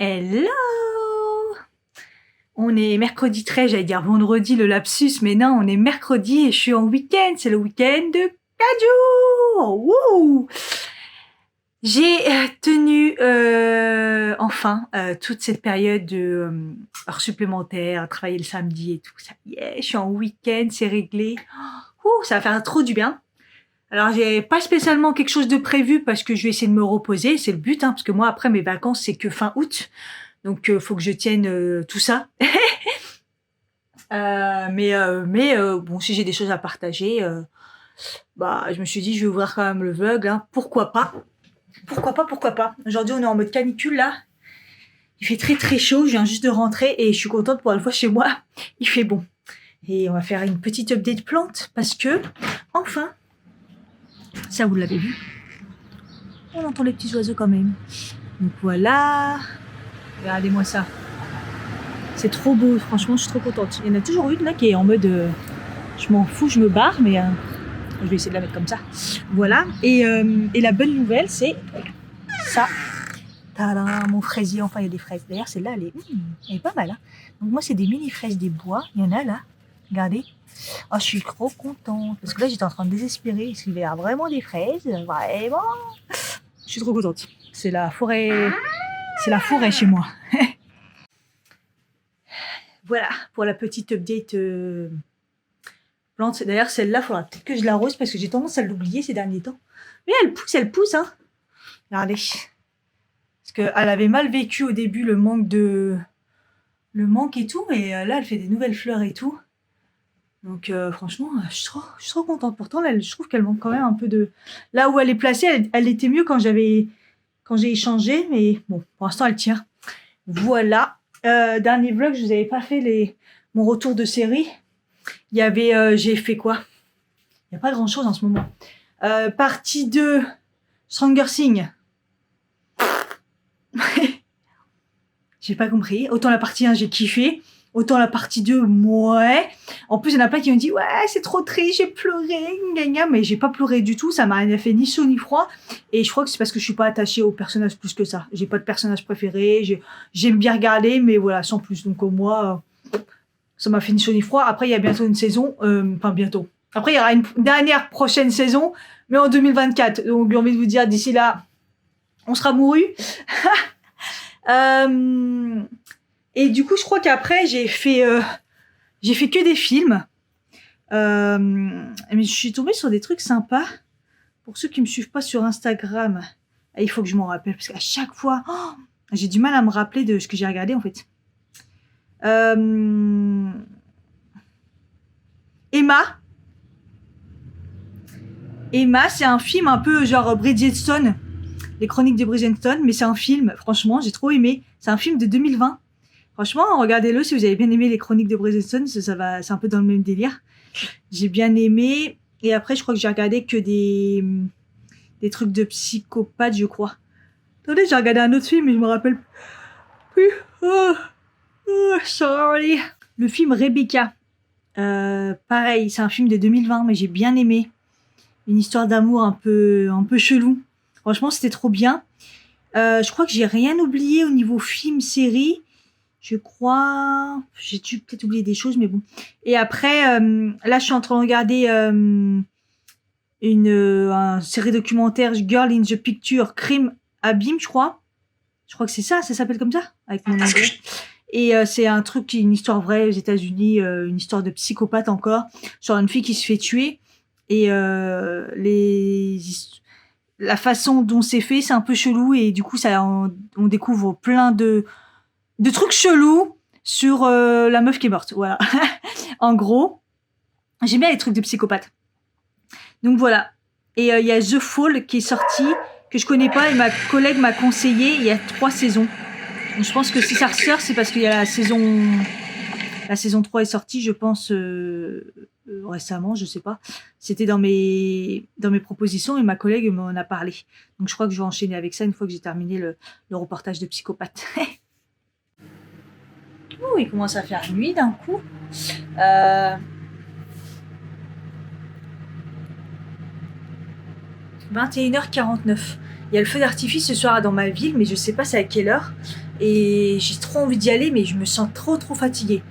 Hello! On est mercredi 13, j'allais dire vendredi, le lapsus, mais non, on est mercredi et je suis en week-end. C'est le week-end de 4 jours! Wouh! J'ai tenu enfin toute cette période de heures supplémentaires, travailler le samedi et tout ça. Yeah, je suis en week-end, c'est réglé. Ouh, ça va faire trop du bien. Alors, j'ai pas spécialement quelque chose de prévu parce que je vais essayer de me reposer, c'est le but, hein, parce que moi, après, mes vacances, c'est que fin août. Donc, faut que je tienne tout ça. Bon, si j'ai des choses à partager, je me suis dit, je vais ouvrir quand même le vlog, hein. Pourquoi pas? Pourquoi pas? Aujourd'hui, on est en mode canicule, là. Il fait très très chaud, je viens juste de rentrer et je suis contente pour une fois chez moi. Il fait bon. Et on va faire une petite update plante parce que, enfin, ça vous l'avez vu, on entend les petits oiseaux quand même. Donc voilà, regardez-moi ça. C'est trop beau, franchement je suis trop contente. Il y en a toujours une là qui est en mode je m'en fous, je me barre, mais je vais essayer de la mettre comme ça. Voilà, et la bonne nouvelle c'est ça. Tadam, mon fraisier, enfin il y a des fraises. D'ailleurs celle-là elle est pas mal. Hein. Donc moi c'est des mini fraises des bois, il y en a là, regardez. Oh, je suis trop contente parce que là j'étais en train de désespérer parce qu'il y a vraiment des fraises, vraiment. Je suis trop contente. C'est la forêt chez moi. Voilà pour la petite update plante. D'ailleurs celle-là, il faudra peut-être que je l'arrose parce que j'ai tendance à l'oublier ces derniers temps. Mais elle pousse, hein. Regardez. Parce qu'elle avait mal vécu au début le manque et tout, mais là elle fait des nouvelles fleurs et tout. Donc franchement, je suis trop contente. Pourtant, là, je trouve qu'elle manque quand même un peu de... Là où elle est placée, elle était mieux quand j'ai échangé. Mais bon, pour l'instant, elle tient. Voilà. Dernier vlog, je vous avais pas fait mon retour de série. Il y avait... j'ai fait quoi? Il n'y a pas grand-chose en ce moment. Partie 2, Stranger Things. J'ai pas compris. Autant la partie 1, j'ai kiffé. Autant la partie 2, ouais. En plus, il y en a plein qui me disent, ouais, c'est trop triste, j'ai pleuré, gna, mais j'ai pas pleuré du tout, ça m'a fait ni chaud ni froid. Et je crois que c'est parce que je suis pas attachée au personnage plus que ça. J'ai pas de personnage préféré, j'aime bien regarder, mais voilà, sans plus. Donc, moi, ça m'a fait ni chaud ni froid. Après, il y a bientôt une saison, enfin, bientôt. Après, il y aura une dernière prochaine saison, mais en 2024. Donc, j'ai envie de vous dire, d'ici là, on sera mouru. Et du coup, je crois qu'après, j'ai fait que des films. Mais je suis tombée sur des trucs sympas. Pour ceux qui me suivent pas sur Instagram, il faut que je m'en rappelle. Parce qu'à chaque fois, j'ai du mal à me rappeler de ce que j'ai regardé, en fait. Emma, c'est un film un peu genre Bridgerton. Les Chroniques de Bridgerton. Mais c'est un film, franchement, j'ai trop aimé. C'est un film de 2020. Franchement, regardez-le si vous avez bien aimé les Chroniques de Bridgerton, c'est un peu dans le même délire. J'ai bien aimé. Et après, je crois que j'ai regardé que des trucs de psychopathe, je crois. Attendez, j'ai regardé un autre film, mais je me rappelle plus. Sorry. Le film Rebecca. Pareil, c'est un film de 2020, mais j'ai bien aimé. Une histoire d'amour un peu chelou. Franchement, c'était trop bien. Je crois que j'ai rien oublié au niveau film, série. Je crois... J'ai dû peut-être oublier des choses, mais bon. Et après, là, je suis en train de regarder une série documentaire Girl in the Picture, Crime Abîme, je crois. Je crois que c'est ça s'appelle comme ça, avec mon anglais. Et c'est un truc, une histoire vraie aux États-Unis, une histoire de psychopathe encore, sur une fille qui se fait tuer. Et la façon dont c'est fait, c'est un peu chelou. Et du coup, on découvre plein de trucs chelous sur la meuf qui est morte. Voilà. En gros, j'aime bien les trucs de psychopathe. Donc voilà. Et il y a The Fall qui est sorti, que je connais pas, et ma collègue m'a conseillé. Il y a 3 saisons. Donc je pense que si ça ressort, c'est parce qu'il y a la saison 3 est sortie, je pense, récemment, je sais pas. C'était dans mes propositions et ma collègue m'en a parlé. Donc je crois que je vais enchaîner avec ça une fois que j'ai terminé le reportage de psychopathe. Oh, il commence à faire nuit d'un coup. 21h49. Il y a le feu d'artifice ce soir dans ma ville, mais je sais pas c'est à quelle heure. et j'ai trop envie d'y aller, mais je me sens trop fatiguée.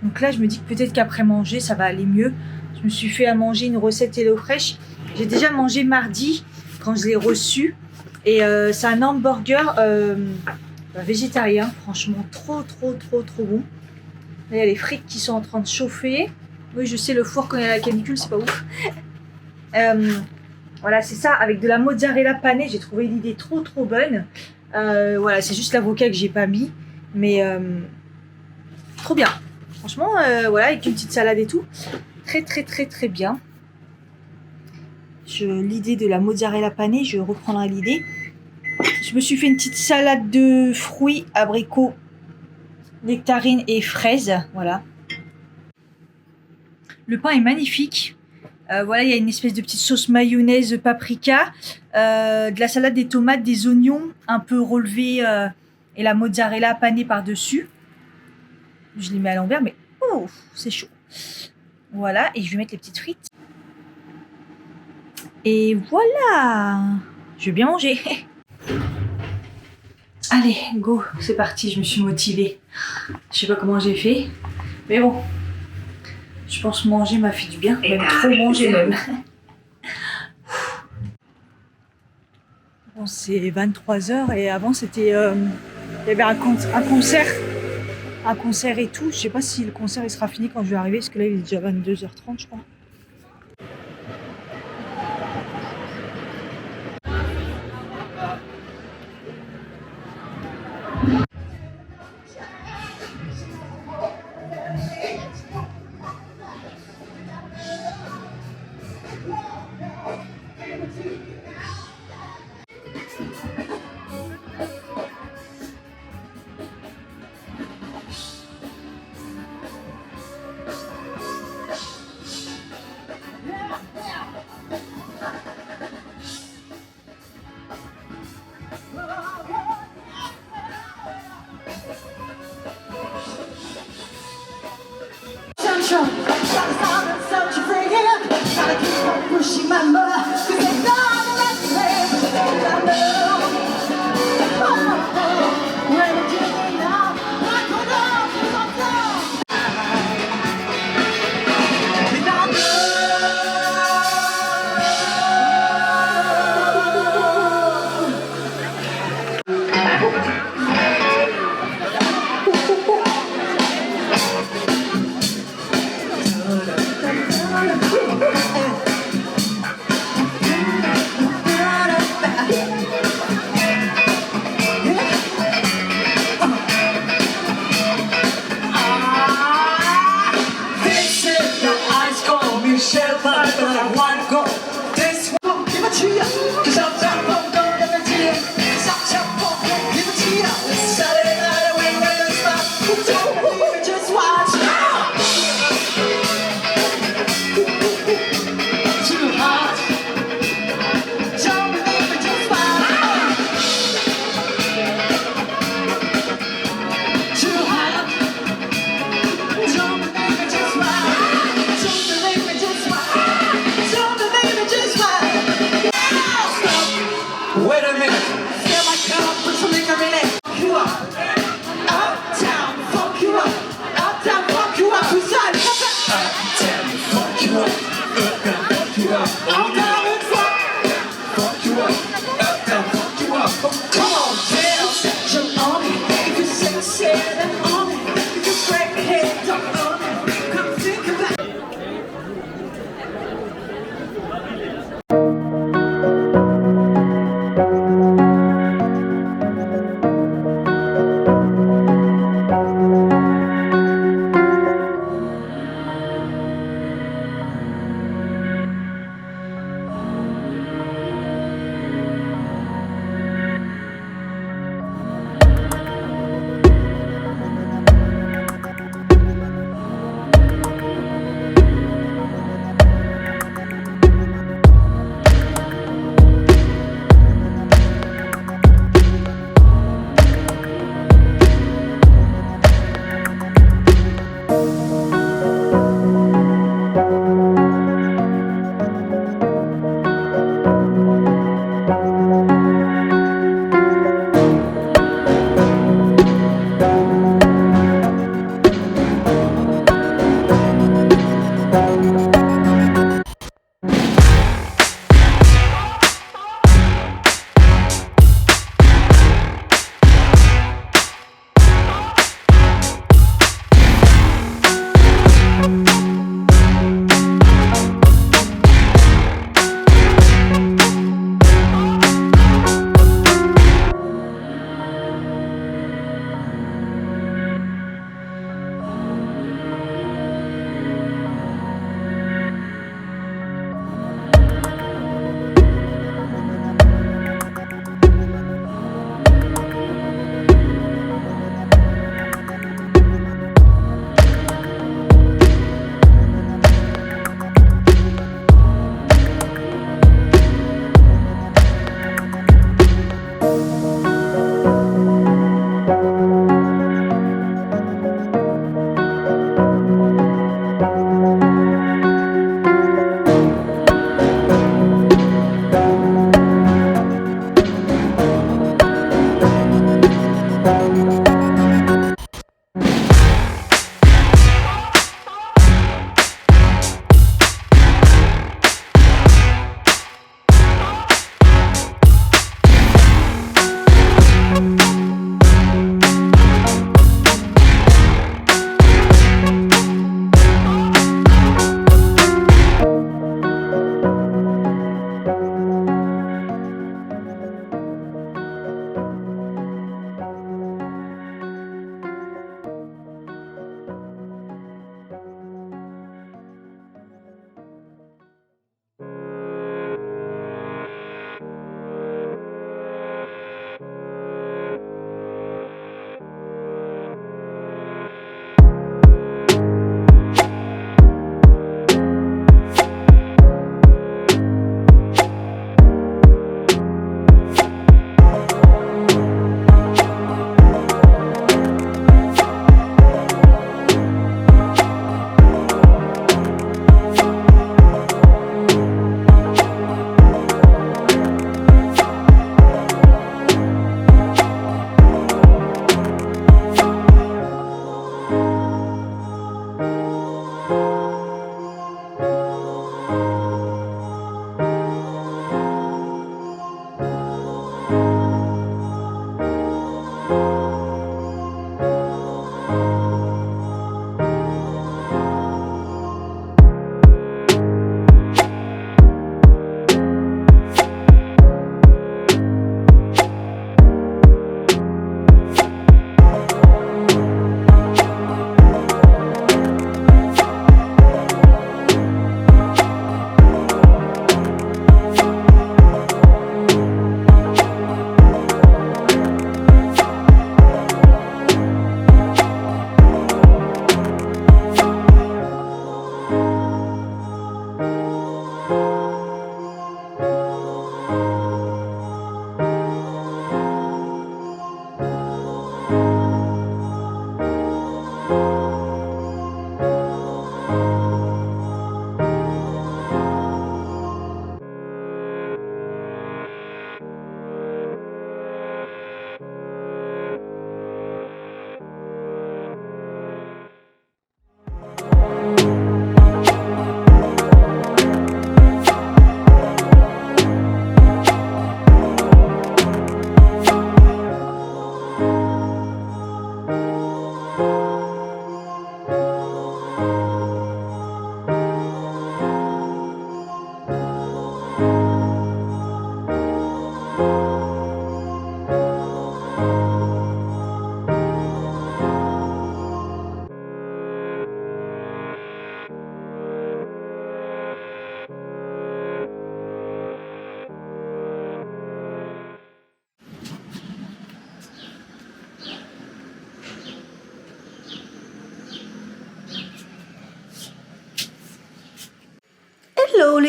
Donc là, je me dis que peut-être qu'après manger, ça va aller mieux. Je me suis fait à manger une recette HelloFresh. J'ai déjà mangé mardi quand je l'ai reçu. Et c'est un hamburger végétarien. Franchement, trop bon. Là, il y a les frites qui sont en train de chauffer. Oui, je sais, le four quand il y a la canicule, c'est pas ouf. Voilà, c'est ça, avec de la mozzarella panée. J'ai trouvé l'idée trop bonne. Voilà, c'est juste l'avocat que j'ai pas mis. Mais trop bien. Franchement, voilà, avec une petite salade et tout. Très bien. L'idée de la mozzarella panée, je reprendrai l'idée. Je me suis fait une petite salade de fruits, abricots, nectarines et fraises. Voilà. Le pain est magnifique. Voilà, il y a une espèce de petite sauce mayonnaise paprika, de la salade, des tomates, des oignons un peu relevés et la mozzarella panée par-dessus. Je les mets à l'envers, mais oh, c'est chaud. Voilà, et je vais mettre les petites frites. Et voilà, je vais bien manger. Allez, go, c'est parti, je me suis motivée. Je sais pas comment j'ai fait, mais bon, je pense manger m'a fait du bien, même trop manger même. Bon, c'est 23h et avant c'était, il y avait un concert et tout. Je sais pas si le concert il sera fini quand je vais arriver, parce que là il est déjà 22h30 je crois.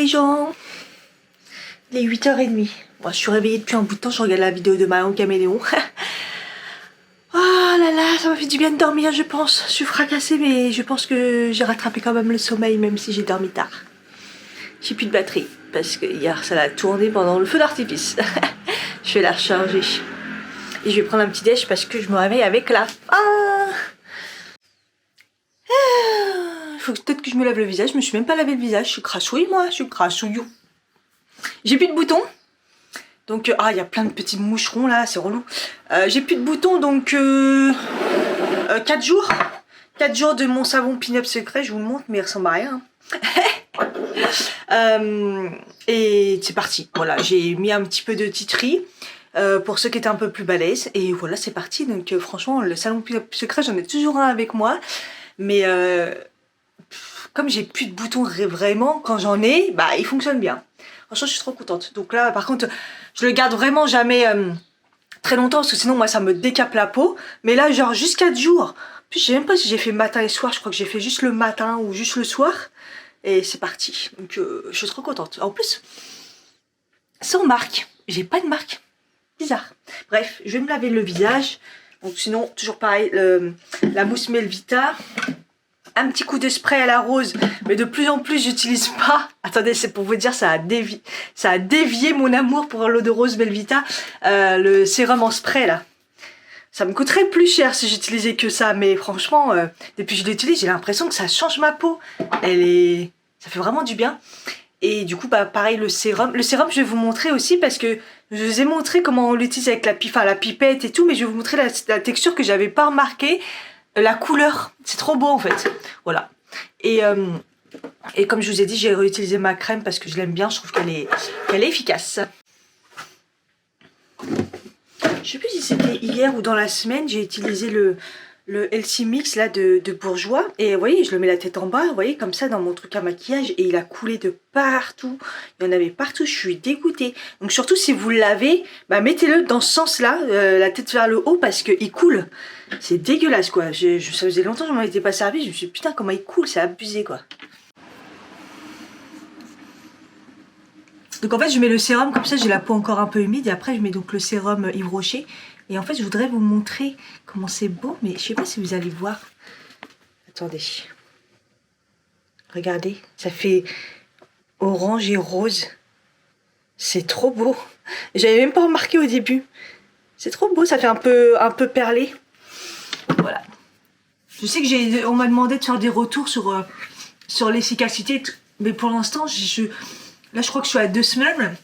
les gens. Il est 8h30. Moi, je suis réveillée depuis un bout de temps, je regarde la vidéo de Marion Caméléon. Oh là là, ça m'a fait du bien de dormir, je pense. Je suis fracassée, mais je pense que j'ai rattrapé quand même le sommeil, même si j'ai dormi tard. J'ai plus de batterie, parce que hier, ça a tourné pendant le feu d'artifice. Je vais la recharger. Et je vais prendre un petit déj parce que je me réveille avec la faim. Il faut peut-être que je me lave le visage. Je me suis même pas lavé le visage. Je suis crassouille, moi. Je suis crassouillou. J'ai plus de boutons. Donc, il y a plein de petits moucherons là. C'est relou. J'ai plus de boutons. Donc, 4 jours. 4 jours de mon savon Pin-Up secret. Je vous le montre, mais il ressemble à rien. Et c'est parti. Voilà, j'ai mis un petit peu de titri. Pour ceux qui étaient un peu plus balèzes. Et voilà, c'est parti. Donc, franchement, le salon Pin-Up secret, j'en ai toujours un avec moi. Mais comme j'ai plus de boutons vraiment, quand j'en ai, bah il fonctionne bien. Franchement, je suis trop contente. Donc là, par contre, je le garde vraiment jamais très longtemps parce que sinon, moi, ça me décape la peau. Mais là, genre, juste 4 jours. Puis, je sais même pas si j'ai fait matin et soir. Je crois que j'ai fait juste le matin ou juste le soir. Et c'est parti. Donc, je suis trop contente. En plus, sans marque. J'ai pas de marque. Bizarre. Bref, je vais me laver le visage. Donc sinon, toujours pareil, la mousse Melvita. Un petit coup de spray à la rose. Mais de plus en plus, j'utilise pas. Attendez, c'est pour vous dire, ça a dévié mon amour pour l'eau de rose Melvita. Le sérum en spray, là. Ça me coûterait plus cher si j'utilisais que ça. Mais franchement, depuis que je l'utilise, j'ai l'impression que ça change ma peau. Ça fait vraiment du bien. Et du coup, bah pareil, le sérum. Le sérum, je vais vous montrer aussi parce que je vous ai montré comment on l'utilise avec la pipette et tout. Mais je vais vous montrer la texture que j'avais pas remarqué. La couleur. C'est trop beau en fait. Voilà. Et comme je vous ai dit, j'ai réutilisé ma crème parce que je l'aime bien. Je trouve qu'elle est efficace. Je sais plus si c'était hier ou dans la semaine. J'ai utilisé le Healthy Mix là de Bourjois. Et vous voyez, je le mets la tête en bas, vous voyez, comme ça dans mon truc à maquillage. Et il a coulé de partout. Il y en avait partout, je suis dégoûtée. Donc surtout si vous le lavez, bah, mettez-le dans ce sens-là, la tête vers le haut parce qu'il coule. C'est dégueulasse quoi. Ça faisait longtemps que je m'en étais pas servi. Je me suis dit putain comment il coule, c'est abusé quoi. Donc en fait je mets le sérum comme ça, j'ai la peau encore un peu humide. Et après je mets donc le sérum Yves Rocher. Et en fait, je voudrais vous montrer comment c'est beau, mais je sais pas si vous allez voir. Attendez. Regardez, ça fait orange et rose. C'est trop beau. J'avais même pas remarqué au début. C'est trop beau, ça fait un peu perlé. Voilà. Je sais que on m'a demandé de faire des retours sur l'efficacité, mais pour l'instant, là je crois que je suis à 2 semaines.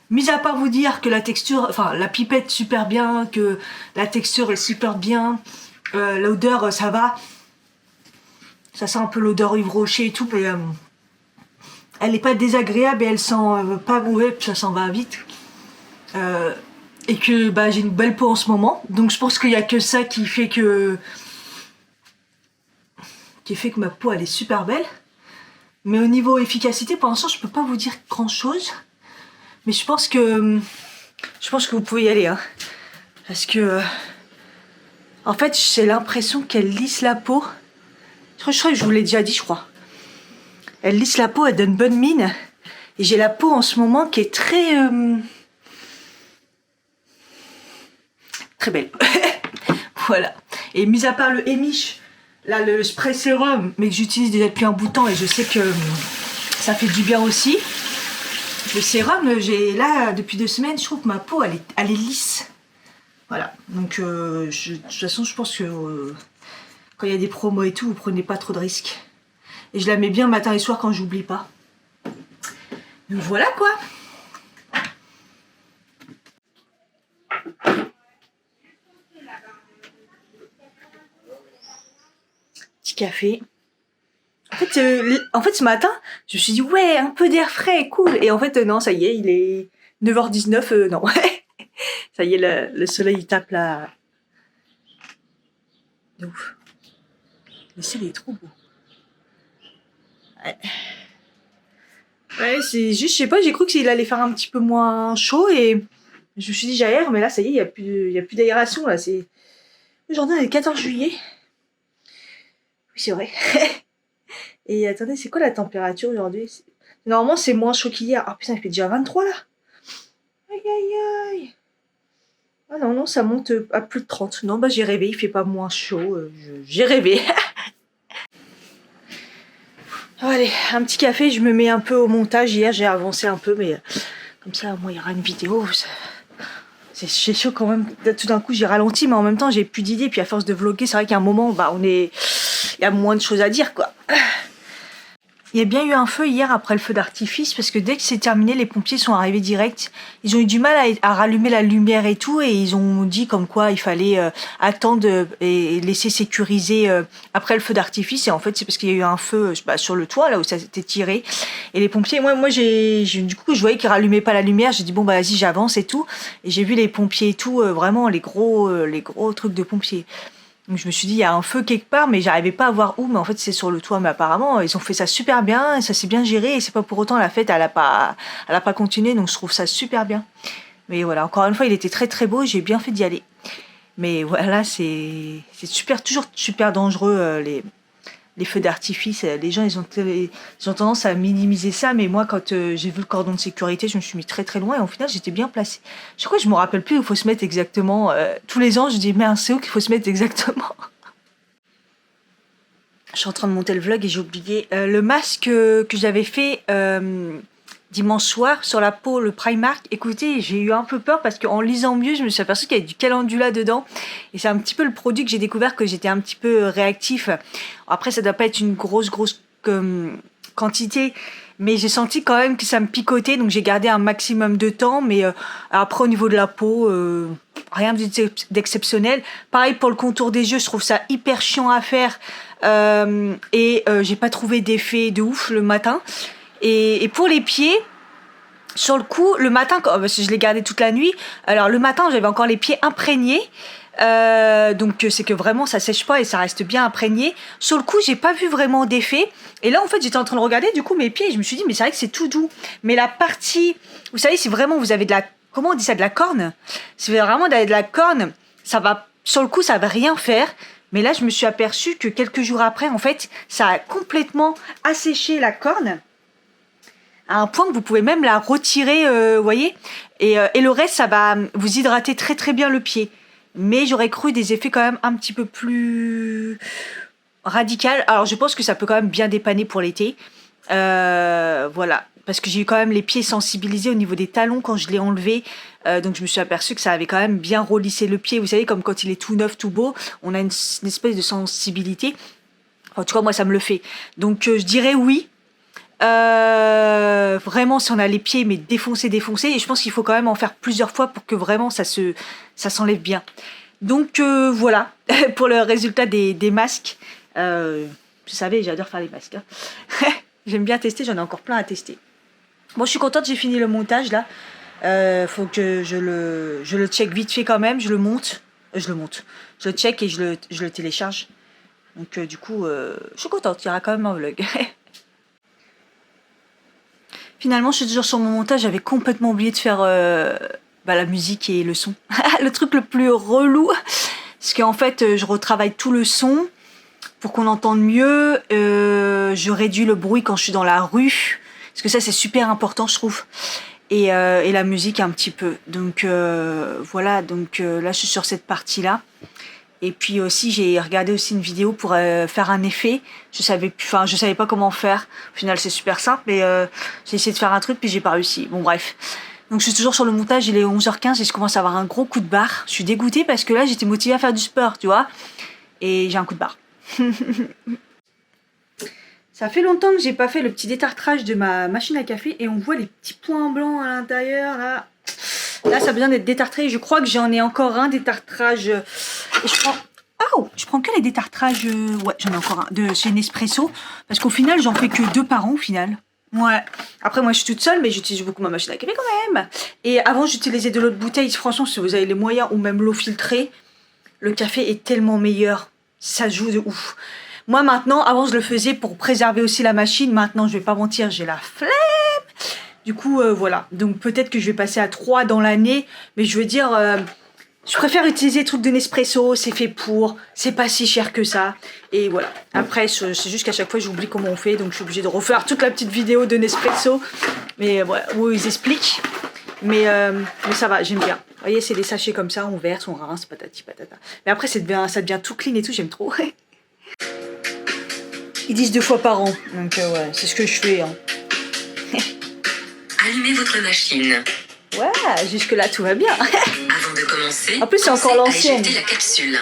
Mis à part vous dire que la texture, enfin la pipette super bien, que la texture est super bien, l'odeur ça va, ça sent un peu l'odeur Yves Rocher et tout, mais elle n'est pas désagréable et elle sent pas mauvais, ça s'en va vite. Et que bah, j'ai une belle peau en ce moment, donc je pense qu'il n'y a que ça qui fait que ma peau elle est super belle. Mais au niveau efficacité, pour l'instant je peux pas vous dire grand chose. Mais je pense que vous pouvez y aller, hein. Parce que, en fait, j'ai l'impression qu'elle lisse la peau. Je crois que je vous l'ai déjà dit, je crois. Elle lisse la peau, elle donne bonne mine. Et j'ai la peau en ce moment qui est très belle. Voilà. Et mis à part le Emish, là, le spray sérum, mais que j'utilise déjà depuis un bout de temps et je sais que ça fait du bien aussi. Le sérum, j'ai là, depuis 2 semaines, je trouve que ma peau, elle est lisse. Voilà. Donc, de toute façon, je pense que quand il y a des promos et tout, vous prenez pas trop de risques. Et je la mets bien matin et soir quand j'oublie pas. Donc voilà quoi. Petit café. En fait, ce matin, je me suis dit, ouais, un peu d'air frais, cool. Et en fait, non, ça y est, il est 9h19, non. Ça y est, le soleil, il tape là. De ouf. Le ciel est trop beau. Ouais, c'est juste, je sais pas, j'ai cru qu'il allait faire un petit peu moins chaud et je me suis dit, j'aère, mais là, ça y est, il y a plus d'aération, là. Aujourd'hui, on est le 14 juillet. Oui, c'est vrai. Et attendez, c'est quoi la température aujourd'hui? Normalement, c'est moins chaud qu'hier. Ah putain, il fait déjà 23 là. Aïe aïe aïe. Ah non, non, ça monte à plus de 30. Non, bah j'ai rêvé, il fait pas moins chaud. J'ai rêvé. Allez, un petit café, je me mets un peu au montage. Hier, j'ai avancé un peu, mais comme ça, moi, il y aura une vidéo. C'est chaud quand même. Tout d'un coup, j'ai ralenti, mais en même temps, j'ai plus d'idées. Puis à force de vlogger, c'est vrai qu'à un moment, bah, il y a moins de choses à dire, quoi. Il y a bien eu un feu hier après le feu d'artifice parce que dès que c'est terminé, les pompiers sont arrivés direct. Ils ont eu du mal à rallumer la lumière et tout et ils ont dit comme quoi il fallait attendre et laisser sécuriser après le feu d'artifice. Et en fait, c'est parce qu'il y a eu un feu sur le toit là où ça s'était tiré. Et les pompiers, moi du coup, je voyais qu'ils rallumaient pas la lumière. J'ai dit bon bah vas-y, j'avance et tout. Et j'ai vu les pompiers et tout, vraiment les gros trucs de pompiers. Donc je me suis dit, il y a un feu quelque part, mais j'arrivais pas à voir où. Mais en fait, c'est sur le toit. Mais apparemment, ils ont fait ça super bien, et ça s'est bien géré. Et c'est pas pour autant la fête, elle a pas continué. Donc je trouve ça super bien. Mais voilà, encore une fois, il était très très beau. J'ai bien fait d'y aller. Mais voilà, c'est super, toujours super dangereux les feux d'artifice. Les gens, ils ont tendance à minimiser ça. Mais moi, quand j'ai vu le cordon de sécurité, je me suis mis très très loin. Et au final, j'étais bien placée. Je crois que je me rappelle plus où il faut se mettre exactement. Tous les ans, je dis, mais c'est où qu'il faut se mettre exactement. Je suis en train de monter le vlog et j'ai oublié le masque que j'avais fait dimanche soir sur la peau, le Primark. Écoutez, j'ai eu un peu peur parce qu'en lisant mieux, je me suis aperçue qu'il y avait du calendula dedans. Et c'est un petit peu le produit que j'ai découvert que j'étais un petit peu réactif. Après, ça doit pas être une grosse quantité. Mais j'ai senti quand même que ça me picotait. Donc j'ai gardé un maximum de temps. Mais après, au niveau de la peau, rien d'exceptionnel. Pareil pour le contour des yeux, je trouve ça hyper chiant à faire. J'ai pas trouvé d'effet de ouf le matin. Et pour les pieds, sur le coup, le matin, parce que je l'ai gardé toute la nuit, alors le matin, j'avais encore les pieds imprégnés. Donc c'est que vraiment ça sèche pas et ça reste bien imprégné. Sur le coup, j'ai pas vu vraiment d'effet. Et là, en fait, j'étais en train de regarder du coup mes pieds et je me suis dit, mais c'est vrai que c'est tout doux. Mais la partie, vous savez, si vraiment vous avez comment on dit ça, de la corne, si vous avez vraiment de la corne, ça va, sur le coup, ça va rien faire. Mais là, je me suis aperçue que quelques jours après, en fait, ça a complètement asséché la corne. À un point que vous pouvez même la retirer, vous voyez. Et le reste, ça va vous hydrater très très bien le pied. Mais j'aurais cru des effets quand même un petit peu plus radical. Alors je pense que ça peut quand même bien dépanner pour l'été. Voilà. Parce que j'ai eu quand même les pieds sensibilisés au niveau des talons quand je l'ai enlevé. Donc je me suis aperçue que ça avait quand même bien relissé le pied. Vous savez, comme quand il est tout neuf, tout beau, on a une espèce de sensibilité. En tout cas, moi, ça me le fait. Donc je dirais oui. Vraiment, si on a les pieds mais défoncés, et je pense qu'il faut quand même en faire plusieurs fois pour que vraiment ça s'enlève bien. Donc voilà pour le résultat des masques. Vous savez, j'adore faire les masques. Hein. J'aime bien tester, j'en ai encore plein à tester. Bon, je suis contente, j'ai fini le montage là. Faut que je le check vite fait quand même, je le check et je le télécharge. Donc du coup, je suis contente, il y aura quand même un vlog. Finalement, je suis toujours sur mon montage, j'avais complètement oublié de faire la musique et le son. Le truc le plus relou, parce qu'en fait, je retravaille tout le son pour qu'on entende mieux. Je réduis le bruit quand je suis dans la rue, parce que ça, c'est super important, je trouve. Et la musique un petit peu. Donc voilà, donc là, je suis sur cette partie-là. Et puis aussi, j'ai regardé aussi une vidéo pour faire un effet. Je savais pas comment faire. Au final, c'est super simple, mais j'ai essayé de faire un truc, puis j'ai pas réussi. Bon, bref. Donc, je suis toujours sur le montage, il est 11h15 et je commence à avoir un gros coup de barre. Je suis dégoûtée parce que là, j'étais motivée à faire du sport, tu vois. Et j'ai un coup de barre. Ça fait longtemps que j'ai pas fait le petit détartrage de ma machine à café et on voit les petits points blancs à l'intérieur, là. Là, ça a besoin d'être détartré. Je crois que j'en ai encore un détartrage. Et je prends que les détartrages. Ouais, j'en ai encore un de chez Nespresso. Parce qu'au final, j'en fais que 2 par an au final. Ouais. Après, moi, je suis toute seule, mais j'utilise beaucoup ma machine à café quand même. Et avant, j'utilisais de l'eau de bouteille. Franchement, si vous avez les moyens ou même l'eau filtrée, le café est tellement meilleur. Ça joue de ouf. Moi, maintenant, avant, je le faisais pour préserver aussi la machine. Maintenant, je vais pas mentir, j'ai la flemme. Du coup, voilà. Donc, peut-être que je vais passer à 3 dans l'année. Mais je veux dire, Je préfère utiliser des trucs de Nespresso, c'est fait pour, c'est pas si cher que ça. Et voilà. Après, c'est juste qu'à chaque fois, j'oublie comment on fait, donc je suis obligée de refaire toute la petite vidéo de Nespresso. Mais voilà, où ils expliquent. Mais ça va, j'aime bien. Vous voyez, c'est des sachets comme ça, on verse, on rince, patati patata. Mais après, ça devient tout clean et tout, j'aime trop. Ils disent 2 fois par an, donc ouais, c'est ce que je fais. Hein. Allumez votre machine. Ouais, jusque-là, tout va bien. Avant de commencer, en plus, c'est encore l'ancienne. la capsule.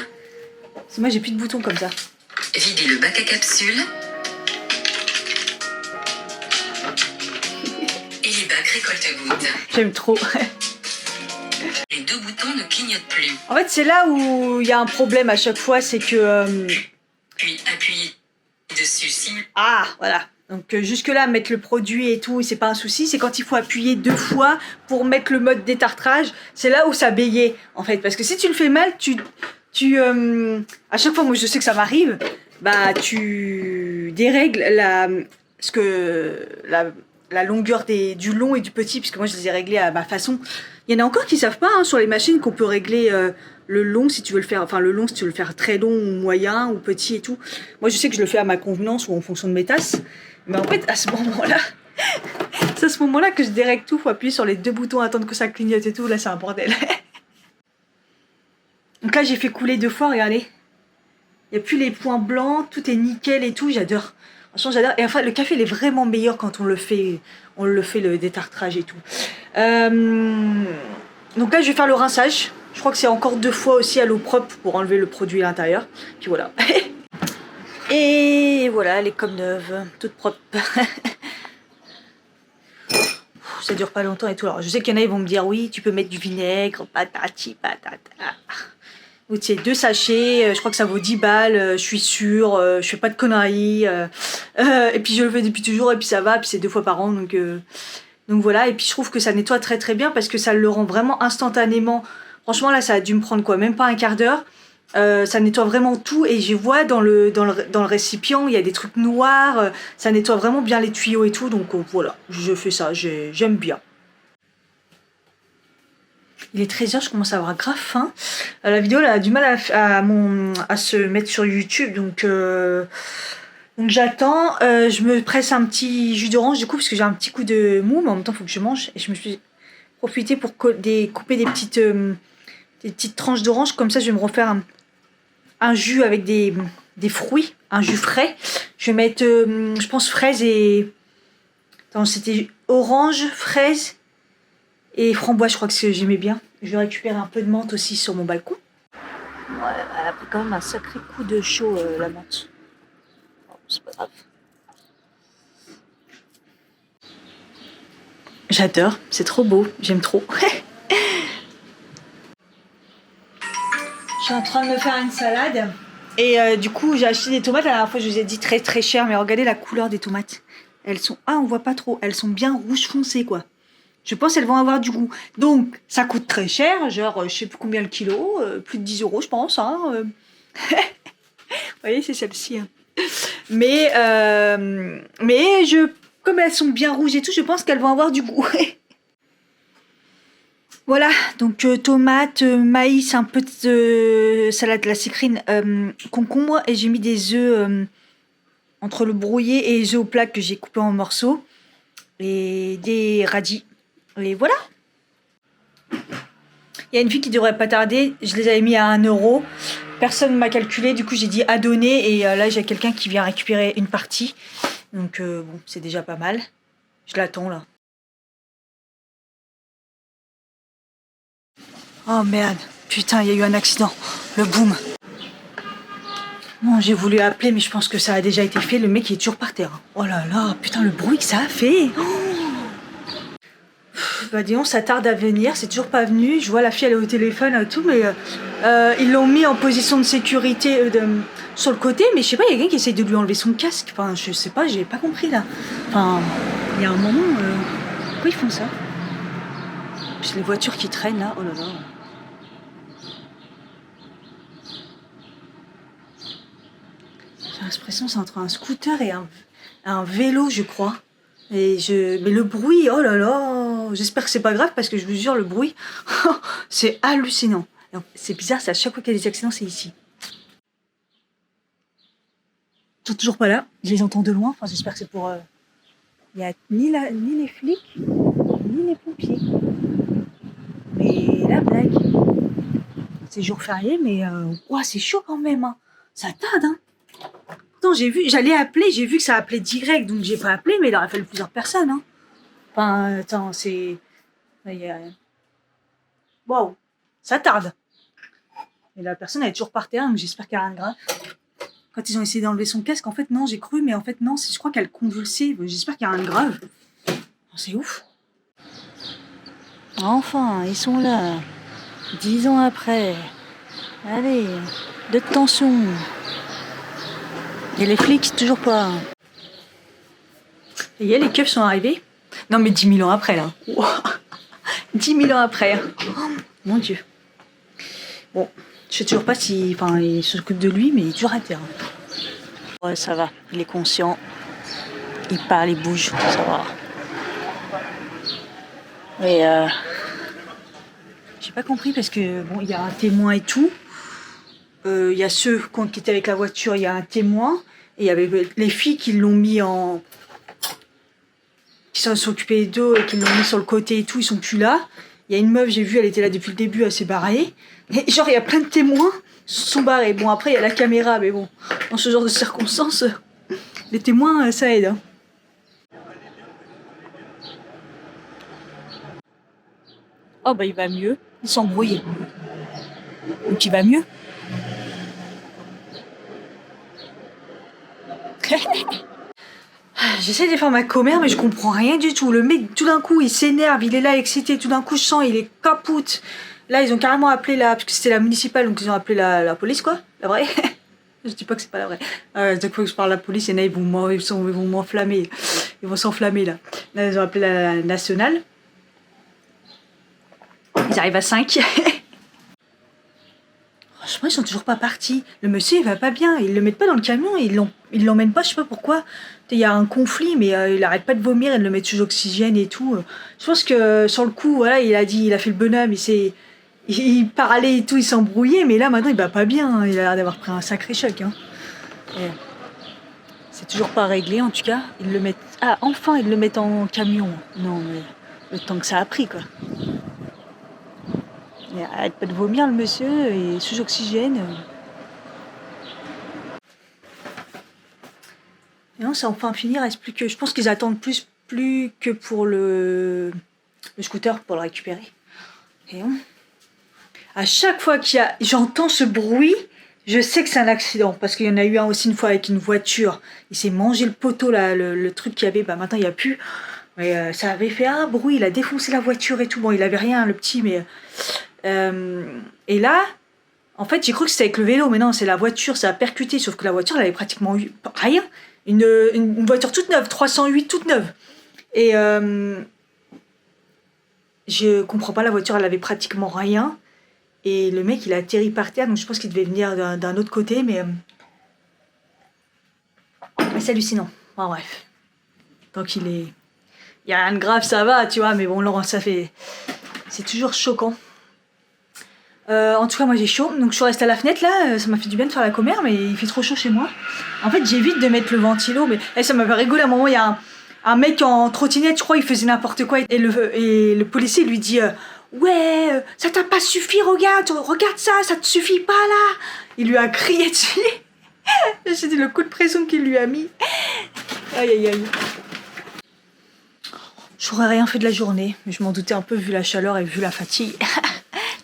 Moi, j'ai plus de boutons comme ça. Videz le bac à capsule. Et les bacs récolte-gouttes. J'aime trop. Les 2 boutons ne clignotent plus. En fait, c'est là où il y a un problème à chaque fois, c'est que... Puis appuyez dessus. Ah, voilà. Donc jusque-là, mettre le produit et tout, c'est pas un souci. C'est quand il faut appuyer 2 fois pour mettre le mode détartrage. C'est là où ça bégait, en fait. Parce que si tu le fais mal, à chaque fois, moi, je sais que ça m'arrive, bah, tu dérègles la longueur du long et du petit, puisque moi, je les ai réglés à ma façon. Il y en a encore qui savent pas, hein, sur les machines, qu'on peut régler... le long si tu veux le faire, enfin le long si tu veux le faire très long ou moyen ou petit et tout. Moi je sais que je le fais à ma convenance ou en fonction de mes tasses. Mais en fait à ce moment-là, c'est à ce moment-là que je dérègle tout, faut appuyer sur les 2 boutons, attendre que ça clignote et tout, là c'est un bordel. Donc là j'ai fait couler 2 fois, regardez. Il n'y a plus les points blancs, tout est nickel et tout, j'adore. Franchement j'adore. Et enfin le café il est vraiment meilleur quand on le fait le détartrage et tout. Donc là je vais faire le rinçage. Je crois que c'est encore 2 fois aussi à l'eau propre pour enlever le produit à l'intérieur. Puis voilà. Et voilà, elle est comme neuve, toute propre. Ça dure pas longtemps et tout. Alors je sais qu'il y en a, ils vont me dire oui, tu peux mettre du vinaigre, patati patata. Vous savez, 2 sachets, je crois que ça vaut 10 balles, je suis sûre, je fais pas de conneries. Et puis je le fais depuis toujours et puis ça va, puis c'est 2 fois par an. Donc voilà, et puis je trouve que ça nettoie très très bien parce que ça le rend vraiment instantanément. Franchement, là, ça a dû me prendre quoi, même pas un quart d'heure. Ça nettoie vraiment tout et je vois dans le récipient, il y a des trucs noirs. Ça nettoie vraiment bien les tuyaux et tout. Donc voilà, je fais ça, j'aime bien. Il est 13h, je commence à avoir grave faim. La vidéo, elle a du mal à se mettre sur YouTube. Donc j'attends. Je me presse un petit jus d'orange du coup, parce que j'ai un petit coup de mou, mais en même temps, il faut que je mange. Et je me suis profité pour couper des petites tranches d'orange, comme ça je vais me refaire un jus avec des fruits, un jus frais. Je vais mettre, je pense, fraise et... Attends, c'était orange, fraise et framboise, je crois que j'aimais bien. Je vais récupérer un peu de menthe aussi sur mon balcon. Ouais, elle a pris quand même un sacré coup de chaud, la menthe. Bon, c'est pas grave. J'adore, c'est trop beau, j'aime trop. Je suis en train de me faire une salade et du coup j'ai acheté des tomates. La dernière fois je vous ai dit très très cher, mais regardez la couleur des tomates. Elles sont, on voit pas trop, elles sont bien rouge foncé quoi. Je pense qu'elles vont avoir du goût. Donc ça coûte très cher, genre je sais plus combien le kilo, plus de 10 € je pense. Hein, Vous voyez, c'est celle-ci. Hein. Mais comme elles sont bien rouges et tout, je pense qu'elles vont avoir du goût. Voilà, donc tomates, maïs, un peu de salade de la cicrine, concombre, et j'ai mis des œufs entre le brouillé et les œufs au plat que j'ai coupé en morceaux, et des radis. Et voilà. Il y a une fille qui devrait pas tarder, je les avais mis à 1 €. Personne ne m'a calculé, du coup j'ai dit à donner, et là j'ai quelqu'un qui vient récupérer une partie. Donc bon, c'est déjà pas mal. Je l'attends là. Oh merde, putain, il y a eu un accident. Le boom. Bon, j'ai voulu appeler, mais je pense que ça a déjà été fait. Le mec il est toujours par terre. Oh là là, putain, le bruit que ça a fait. Oh. Bah disons, ça tarde à venir, c'est toujours pas venu. Je vois la fille, elle est au téléphone et tout, mais ils l'ont mis en position de sécurité sur le côté, mais je sais pas, il y a quelqu'un qui essaye de lui enlever son casque. Enfin, je sais pas, j'ai pas compris là. Enfin, il y a un moment, pourquoi ils font ça? Puis les voitures qui traînent là, oh là là. J'ai l'impression que c'est entre un scooter et un vélo, je crois. Mais le bruit, oh là là. J'espère que c'est pas grave parce que je vous jure, le bruit, c'est hallucinant. C'est bizarre, c'est à chaque fois qu'il y a des accidents, c'est ici. Ils sont toujours pas là. Je les entends de loin. Enfin, j'espère que c'est pour... Il n'y a ni les flics, ni les pompiers. Mais la blague. C'est jour férié, mais c'est chaud quand même. Hein. Ça tarde. Hein. Pourtant, j'allais appeler, j'ai vu que ça appelait direct, donc j'ai pas appelé, mais il aurait fallu plusieurs personnes. Hein. Enfin, attends, c'est... Waouh, ça tarde. Et la personne, elle est toujours par terre, donc j'espère qu'il n'y a rien de grave. Quand ils ont essayé d'enlever son casque, en fait, non, j'ai cru, mais en fait, non, je crois qu'elle convulsait. J'espère qu'il n'y a rien de grave. C'est ouf. Enfin, ils sont là. 10 ans après. Allez, de tension. Et les flics, toujours pas. Et les keufs sont arrivés. Non, mais 10 000 ans après, là. Wow. 10 000 ans après. Oh, mon Dieu. Bon, je sais toujours pas si... Enfin, il s'occupe de lui, mais il est toujours à terre. Ouais, ça va. Il est conscient. Il parle, il bouge. Ça va. Et j'ai pas compris parce que, bon, il y a un témoin et tout. Il y a ceux qui étaient avec la voiture, il y a un témoin. Et il y avait les filles qui l'ont mis en... qui sont occupées d'eux et qui l'ont mis sur le côté et tout. Ils sont plus là. Il y a une meuf, j'ai vu, elle était là depuis le début, elle s'est barrée. Et genre, il y a plein de témoins qui sont barrés. Bon, après, il y a la caméra, mais bon, dans ce genre de circonstances, les témoins, ça aide. Hein. Oh, bah, il va mieux. Il s'embrouille. Donc, il va mieux. J'essaie de faire ma commère, mais je comprends rien du tout. Le mec, tout d'un coup, il s'énerve, il est là excité. Tout d'un coup, je sens, il est capoute. Là, ils ont carrément appelé parce que c'était la municipale, donc ils ont appelé la police, quoi. La vraie. Je dis pas que c'est pas la vraie. Chaque fois que je parle à la police, il y en a, ils vont m'enflammer. Ils vont s'enflammer, là. Là, ils ont appelé la nationale. Ils arrivent à 5. Franchement, ils sont toujours pas partis. Le monsieur, il va pas bien. Ils le mettent pas dans le camion, ils l'emmènent pas, je sais pas pourquoi. Il y a un conflit, mais il arrête pas de vomir, ils le mettent sous oxygène et tout. Je pense que sur le coup, voilà, il a fait le bonhomme, il parlait et tout, il s'embrouillait, mais là maintenant il va pas bien. Hein. Il a l'air d'avoir pris un sacré choc. Hein. C'est toujours pas réglé en tout cas. Ils le mettent. Ah, enfin, ils le mettent en camion. Non, mais le temps que ça a pris, quoi. Il arrête pas de vomir, le monsieur, et sous oxygène. Et non, c'est enfin fini, il reste plus que... Je pense qu'ils attendent plus que pour le scooter pour le récupérer. Et non. À chaque fois j'entends ce bruit, je sais que c'est un accident. Parce qu'il y en a eu un aussi une fois avec une voiture. Il s'est mangé le poteau, là, le truc qu'il y avait. Bah maintenant, il n'y a plus. Mais ça avait fait un bruit, il a défoncé la voiture et tout. Bon, il avait rien, le petit, mais... et là, en fait, j'ai cru que c'était avec le vélo. Mais non, c'est la voiture, ça a percuté. Sauf que la voiture, elle avait pratiquement eu rien. Une voiture toute neuve, 308 toute neuve. Et je comprends pas, la voiture, elle avait pratiquement rien. Et le mec, il a atterri par terre, donc je pense qu'il devait venir d'un autre côté, mais c'est hallucinant. Enfin, bref. Tant qu'il est... Il n'y a rien de grave, ça va, tu vois, mais bon, Laurent, ça fait... C'est toujours choquant. En tout cas, moi j'ai chaud, donc je suis restée à la fenêtre là, ça m'a fait du bien de faire la commère, mais il fait trop chaud chez moi. En fait, j'évite de mettre le ventilo, mais ça m'a fait rigoler. À un moment, il y a un mec en trottinette, je crois, il faisait n'importe quoi, et le policier lui dit ouais, ça t'a pas suffi, regarde ça, ça te suffit pas là. Il lui a crié dessus. C'était le coup de pression qu'il lui a mis. Aïe aïe aïe. J'aurais rien fait de la journée, mais je m'en doutais un peu vu la chaleur et vu la fatigue.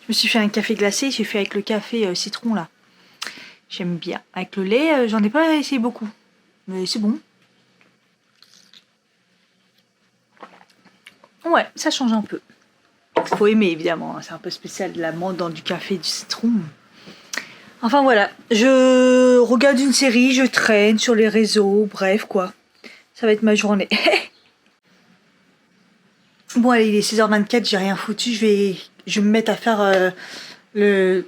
Je me suis fait un café glacé, j'ai fait avec le café citron là. J'aime bien. Avec le lait, j'en ai pas essayé beaucoup, mais c'est bon. Ouais, ça change un peu. Faut aimer évidemment, c'est un peu spécial de l'amande dans du café et du citron. Enfin voilà, je regarde une série, je traîne sur les réseaux, bref quoi. Ça va être ma journée. Bon allez, il est 16h24, j'ai rien foutu, je vais me mettre à faire le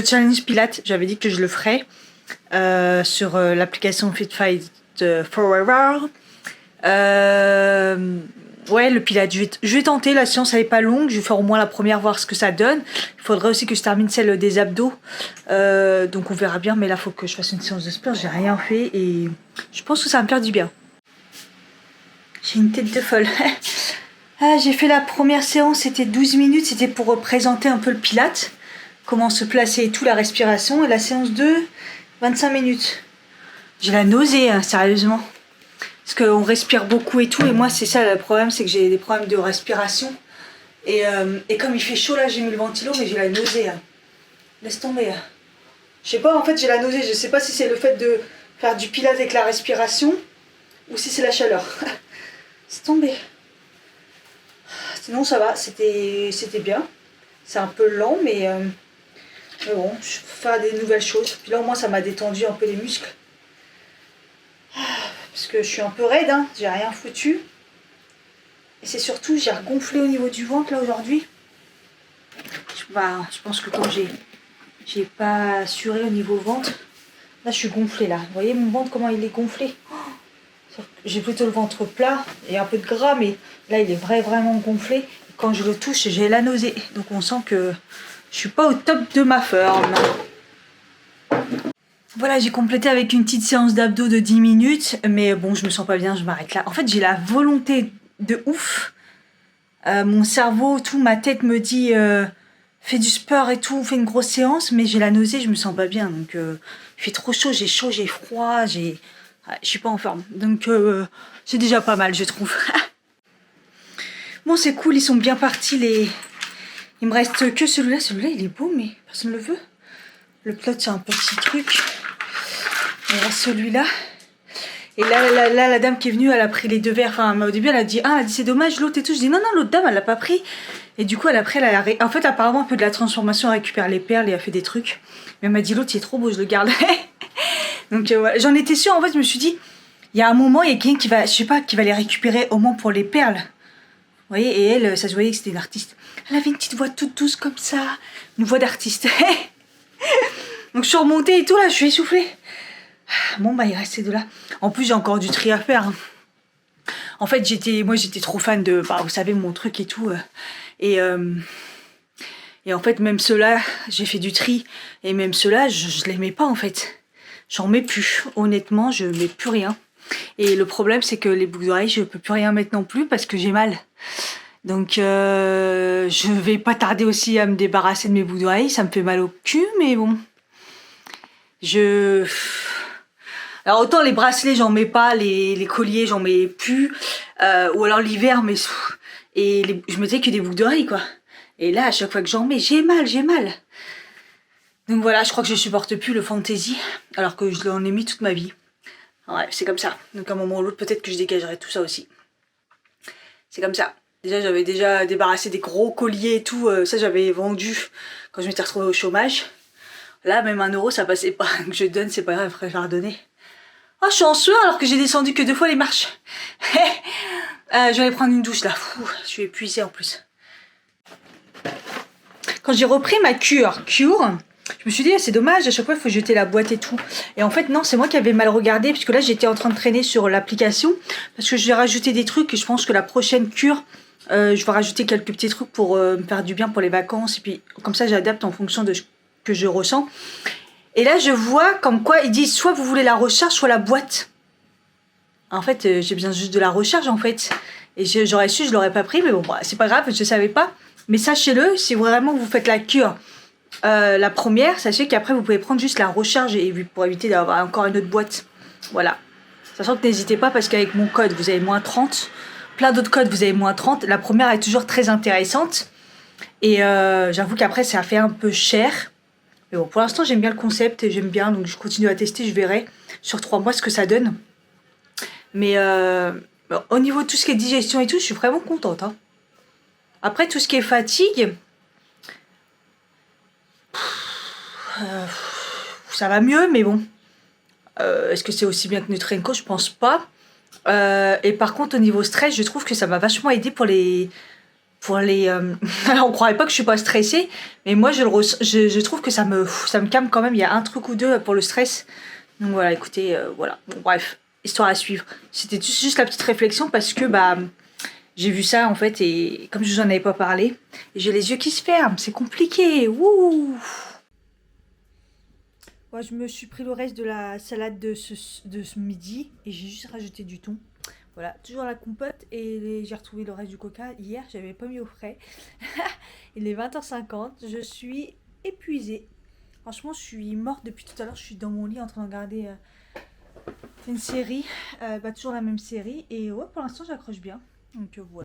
challenge Pilates. J'avais dit que je le ferais sur l'application Fit Fight Forever. ouais, le Pilates, je vais tenter. La séance, elle est pas longue. Je vais faire au moins la première, voir ce que ça donne. Il faudrait aussi que je termine celle des abdos. Donc on verra bien. Mais là, il faut que je fasse une séance de sport. J'ai rien fait et je pense que ça va me faire du bien. J'ai une tête de folle. Ah, j'ai fait la première séance, c'était 12 minutes. C'était pour présenter un peu le Pilates. Comment se placer et tout, la respiration. Et la séance 2, 25 minutes. J'ai la nausée, hein, sérieusement. Parce qu'on respire beaucoup et tout. Et moi, c'est ça le problème, c'est que j'ai des problèmes de respiration. Et comme il fait chaud, là, j'ai mis le ventilo, mais j'ai la nausée. Hein. Laisse tomber. Hein. Je sais pas, en fait, j'ai la nausée. Je sais pas si c'est le fait de faire du Pilates avec la respiration ou si c'est la chaleur. C'est tombé. Sinon, ça va. C'était bien. C'est un peu lent, mais bon, je vais faire des nouvelles choses. Puis là, au moins, ça m'a détendu un peu les muscles. Parce que je suis un peu raide, hein, j'ai rien foutu. Et c'est surtout, j'ai regonflé au niveau du ventre, là, aujourd'hui. Je pense que comme j'ai pas assuré au niveau ventre, là, je suis gonflée, là. Vous voyez mon ventre, comment il est gonflé? J'ai plutôt le ventre plat et un peu de gras, mais là, il est vraiment gonflé. Et quand je le touche, j'ai la nausée. Donc, on sent que je suis pas au top de ma forme. Voilà, j'ai complété avec une petite séance d'abdos de 10 minutes, mais bon, je me sens pas bien, je m'arrête là. En fait, j'ai la volonté de ouf. Mon cerveau, tout, ma tête me dit fais du sport et tout, fais une grosse séance, mais j'ai la nausée, je me sens pas bien. Donc, il fait trop chaud, j'ai froid, je suis pas en forme. Donc, c'est déjà pas mal, je trouve. Bon, c'est cool, ils sont bien partis. Il me reste que celui-là. Celui-là, il est beau, mais personne ne le veut. Le plot, c'est un petit truc. Il reste celui-là. Et là, la dame qui est venue, elle a pris les 2 verres. Enfin, au début, elle a dit c'est dommage, l'autre et tout. Je dis non, l'autre dame, elle l'a pas pris. Et du coup, en fait, apparemment, un peu de la transformation, elle récupère les perles et elle fait des trucs. Mais elle m'a dit, l'autre, il est trop beau, je le garde. Donc, ouais, j'en étais sûre. En fait, je me suis dit, il y a un moment, il y a quelqu'un qui va, je sais pas, qui va les récupérer au moins pour les perles. Vous voyez, et elle, ça se voyait que c'était une artiste. Elle avait une petite voix toute douce comme ça. Une voix d'artiste. Donc, je suis remontée et tout, là, je suis essoufflée. Bon, bah, il reste ces 2 là. En plus, j'ai encore du tri à faire. Hein. En fait, j'étais trop fan de, vous savez, mon truc et tout. Et en fait, même ceux-là, j'ai fait du tri. Et même ceux-là, je les mets pas, en fait. J'en mets plus. Honnêtement, je mets plus rien. Et le problème, c'est que les boucles d'oreilles, je peux plus rien mettre non plus parce que j'ai mal. Donc, je vais pas tarder aussi à me débarrasser de mes boucles d'oreilles. Ça me fait mal au cul, mais bon. Alors autant les bracelets j'en mets pas, les colliers j'en mets plus, ou alors l'hiver mais je mettais que des boucles d'oreilles quoi. Et là à chaque fois que j'en mets j'ai mal. Donc voilà, je crois que je supporte plus le fantasy alors que je l'en ai mis toute ma vie. Ouais, c'est comme ça. Donc à un moment ou l'autre peut-être que je dégagerai tout ça aussi. C'est comme ça. J'avais déjà débarrassé des gros colliers et tout, ça j'avais vendu quand je m'étais retrouvée au chômage. Là même 1 euro ça passait pas, que je donne c'est pas grave, je préfère donner. Oh, je suis en sueur alors que j'ai descendu que 2 fois les marches. Je vais aller prendre une douche là. Je suis épuisée en plus. Quand j'ai repris ma cure, je me suis dit, c'est dommage, à chaque fois il faut jeter la boîte et tout. Et en fait, non, c'est moi qui avais mal regardé, puisque là j'étais en train de traîner sur l'application, parce que je vais rajouter des trucs et je pense que la prochaine cure, je vais rajouter quelques petits trucs pour me faire du bien pour les vacances. Et puis comme ça, j'adapte en fonction de ce que je ressens. Et là, je vois comme quoi ils disent soit vous voulez la recharge, soit la boîte. En fait, j'ai besoin juste de la recharge, en fait. Et j'aurais su, je l'aurais pas pris, mais bon, c'est pas grave, je savais pas. Mais sachez-le, si vraiment vous faites la cure, la première, sachez qu'après, vous pouvez prendre juste la recharge pour éviter d'avoir encore une autre boîte. Voilà. Sachant que n'hésitez pas, parce qu'avec mon code, vous avez moins 30. Plein d'autres codes, vous avez moins 30. La première est toujours très intéressante. Et j'avoue qu'après, ça fait un peu cher. Mais bon, pour l'instant, j'aime bien le concept et j'aime bien, donc je continue à tester, je verrai sur 3 mois ce que ça donne. Mais au niveau de tout ce qui est digestion et tout, je suis vraiment contente. Hein. Après, tout ce qui est fatigue, ça va mieux, mais bon. Est-ce que c'est aussi bien que Nutrenco? Je pense pas. Et par contre, au niveau stress, je trouve que ça m'a vachement aidé pour les... Alors, on croirait pas que je suis pas stressée, mais moi, je trouve que ça me calme quand même. Il y a un truc ou deux pour le stress. Donc voilà, écoutez, voilà. Bon, bref, histoire à suivre. C'était juste la petite réflexion parce que, J'ai vu ça en fait et comme je vous en avais pas parlé, j'ai les yeux qui se ferment, c'est compliqué. Wouh. Ouais, je me suis pris le reste de la salade de ce midi et j'ai juste rajouté du thon. Voilà, toujours la compote et j'ai retrouvé le reste du coca. Hier, j'avais pas mis au frais. Il est 20h50, je suis épuisée. Franchement, je suis morte depuis tout à l'heure. Je suis dans mon lit en train de regarder une série, toujours la même série. Et ouais, pour l'instant, j'accroche bien. Donc voilà.